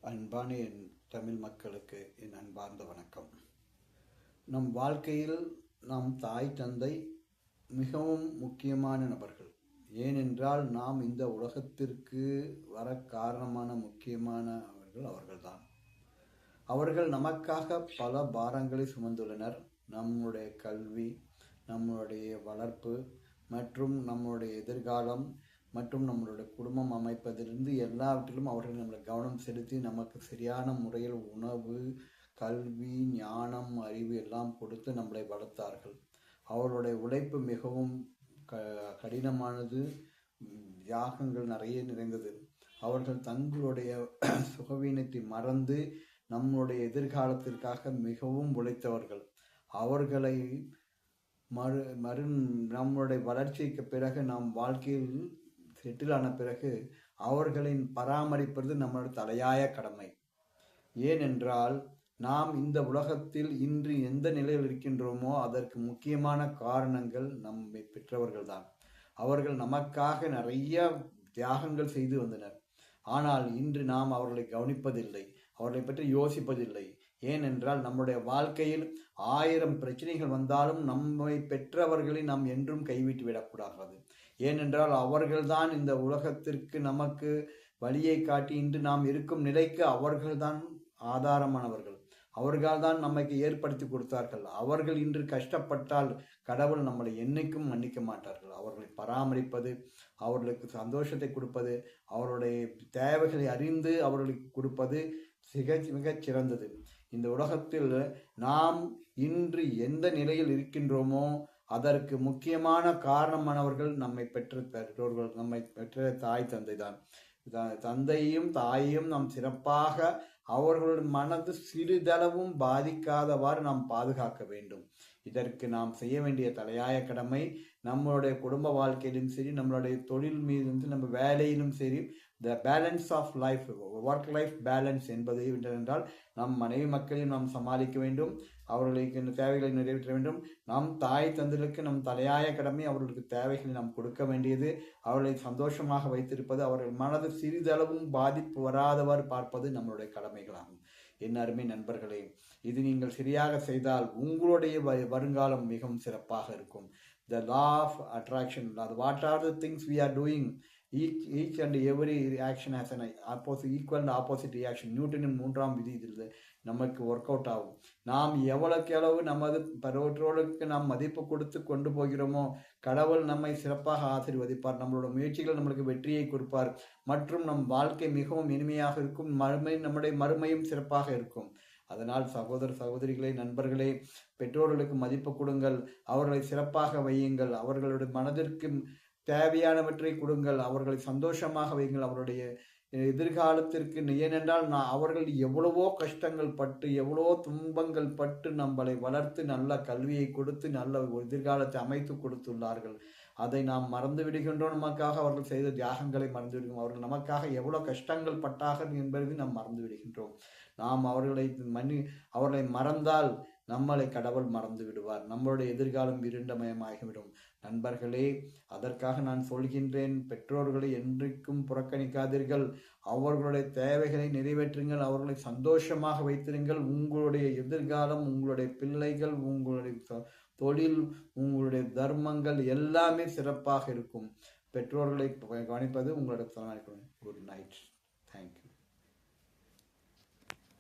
அன்பான என் தமிழ் மக்களுக்கு என் அன்பார்ந்த வணக்கம். நம் வாழ்க்கையில் நம் தாய் தந்தை மிகவும் முக்கியமான நபர்கள். ஏனென்றால் நாம் இந்த உலகத்திற்கு வர காரணமான முக்கியமான அவர்கள்தான். அவர்கள் நமக்காக பல பாரங்களை சுமந்துள்ளனர். நம்முடைய கல்வி, நம்முடைய வளர்ப்பு மற்றும் நம்முடைய எதிர்காலம் மற்றும் நம்மளுடைய குடும்பம் அமைப்பதிலிருந்து எல்லாவற்றிலும் அவர்கள் நம்மளை கவனம் செலுத்தி நமக்கு சரியான முறையில் உணவு, கல்வி, ஞானம், அறிவு எல்லாம் கொடுத்து நம்மளை வளர்த்தார்கள். அவர்களுடைய உழைப்பு மிகவும் கடினமானது, தியாகங்கள் நிறைய நிறைந்தது. அவர்கள் தங்களுடைய சுகவீனத்தை மறந்து நம்முடைய எதிர்காலத்திற்காக மிகவும் உழைத்தவர்கள். அவர்களை நம்முடைய வளர்ச்சிக்கு பிறகு நாம் வாழ்க்கையில் செட்டில் ஆன பிறகு அவர்களின் பராமரிப்பது நம்மளோட தலையாய கடமை. ஏனென்றால் நாம் இந்த உலகத்தில் இன்று எந்த நிலையில் இருக்கின்றோமோ அதற்கு முக்கியமான காரணங்கள் நம்மை பெற்றவர்கள்தான். அவர்கள் நமக்காக நிறைய தியாகங்கள் செய்து வந்தனர். ஆனால் இன்று நாம் அவர்களை கவனிப்பதில்லை, அவர்களை பற்றி யோசிப்பதில்லை. ஏனென்றால் நம்முடைய வாழ்க்கையில் 1000 பிரச்சனைகள் வந்தாலும் நம்மை பெற்றவர்களை நாம் என்றும் கைவிட்டு விடக்கூடாது. ஏனென்றால் அவர்கள்தான் இந்த உலகத்திற்கு நமக்கு வழியை காட்டி இன்று நாம் இருக்கும் நிலைக்கு அவர்கள்தான் ஆதாரமானவர்கள். அவர்கள்தான் நமக்கு ஏற்படுத்தி கொடுத்தார்கள். அவர்கள் இன்று கஷ்டப்பட்டால் கடவுள் நம்மளை என்னைக்கும் மன்னிக்க மாட்டார்கள். அவர்களை பராமரிப்பது, அவர்களுக்கு சந்தோஷத்தை கொடுப்பது, அவருடைய தேவைகளை அறிந்து அவர்களுக்கு கொடுப்பது மிகச் சிறந்தது. இந்த உலகத்தில் நாம் இன்று எந்த நிலையில் இருக்கின்றோமோ அதற்கு முக்கியமான காரணமானவர்கள் நம்மை பெற்ற பெற்றோர்கள், நம்மை பெற்ற தாய் தந்தை தான். தந்தையும் தாயையும் நாம் சிறப்பாக அவர்களுடைய மனது சிறிதளவும் பாதிக்காதவாறு நாம் பாதுகாக்க வேண்டும். இதற்கு நாம் செய்ய வேண்டிய தலையாய கடமை நம்மளுடைய குடும்ப வாழ்க்கையிலும் சரி, நம்மளுடைய தொழில் மீதும் சரி, நம்ம வேலையிலும் சரி, the balance of life, work life balance என்பது என்றால் நம் மனைவி மக்களையும் நாம் சமாளிக்க வேண்டும், அவர்களுக்கு தேவைகளை நிறைவேற்ற வேண்டும். நம் தாய் தந்தைகளுக்கு நம் தலையாய கடமை அவர்களுக்கு தேவைகளை நாம் கொடுக்க வேண்டியது, அவர்களை சந்தோஷமாக வைத்திருப்பது, அவர்கள் மனது சிறிதளவும் பாதிப்பு வராதவாறு பார்ப்பது நம்மளுடைய கடமைகளாகும். என் அருமை நண்பர்களே, இது நீங்கள் சரியாக செய்தால் உங்களுடைய வருங்காலம் மிகவும் சிறப்பாக இருக்கும். The law of attraction, what are the things we are doing? Each and every reaction has an equal and opposite reaction. நியூட்டனின் 3ஆம் விதி இதில் நமக்கு ஒர்க் அவுட் ஆகும். நாம் எவ்வளவு நமது பெற்றோர்களுக்கு நாம் மதிப்பு கொடுத்து கொண்டு போகிறோமோ கடவுள் நம்மை சிறப்பாக ஆசீர்வதிப்பார். நம்மளோட முயற்சிகள் நம்மளுக்கு வெற்றியை கொடுப்பார் மற்றும் நம் வாழ்க்கை மிகவும் இனிமையாக இருக்கும். நம்முடைய மறுமையும் சிறப்பாக இருக்கும். அதனால் சகோதர சகோதரிகளே, நண்பர்களே, பெற்றோர்களுக்கு மதிப்பு கொடுங்கள், அவர்களை சிறப்பாக வையுங்கள், அவர்களுடைய மனதிற்கு தேவையானவற்றை கொடுங்கள், அவர்களை சந்தோஷமாக வையுங்கள், அவருடைய எதிர்காலத்திற்கு. ஏனென்றால் அவர்கள் எவ்வளவோ கஷ்டங்கள் பட்டு, எவ்வளவோ துன்பங்கள் பட்டு நம்மளை வளர்த்து நல்ல கல்வியை கொடுத்து நல்ல எதிர்காலத்தை அமைத்து கொடுத்துள்ளார்கள். அதை நாம் மறந்து விடுகின்றோம். நமக்காக அவர்கள் செய்த தியாகங்களை மறந்து விடுகிறோம். அவர்கள் நமக்காக எவ்வளோ கஷ்டங்கள் பட்டார்கள் என்பதை நாம் மறந்து விடுகின்றோம். நாம் அவர்களை மறந்தால் நம்மளை கடவுள் மறந்து விடுவார். நம்மளுடைய எதிர்காலம் இருண்டமயமாகிவிடும். நண்பர்களே, அதற்காக நான் சொல்கின்றேன், பெற்றோர்களை என்றைக்கும் புறக்கணிக்காதீர்கள். அவர்களுடைய தேவைகளை நிறைவேற்றுங்கள், அவர்களை சந்தோஷமாக வைத்திருங்கள். உங்களுடைய எதிர்காலம், உங்களுடைய பிள்ளைகள், உங்களுடைய தொழில், உங்களுடைய தர்மங்கள் எல்லாமே சிறப்பாக இருக்கும். பெற்றோர்களை கவனிப்பது உங்களோட தலைமை. Good night.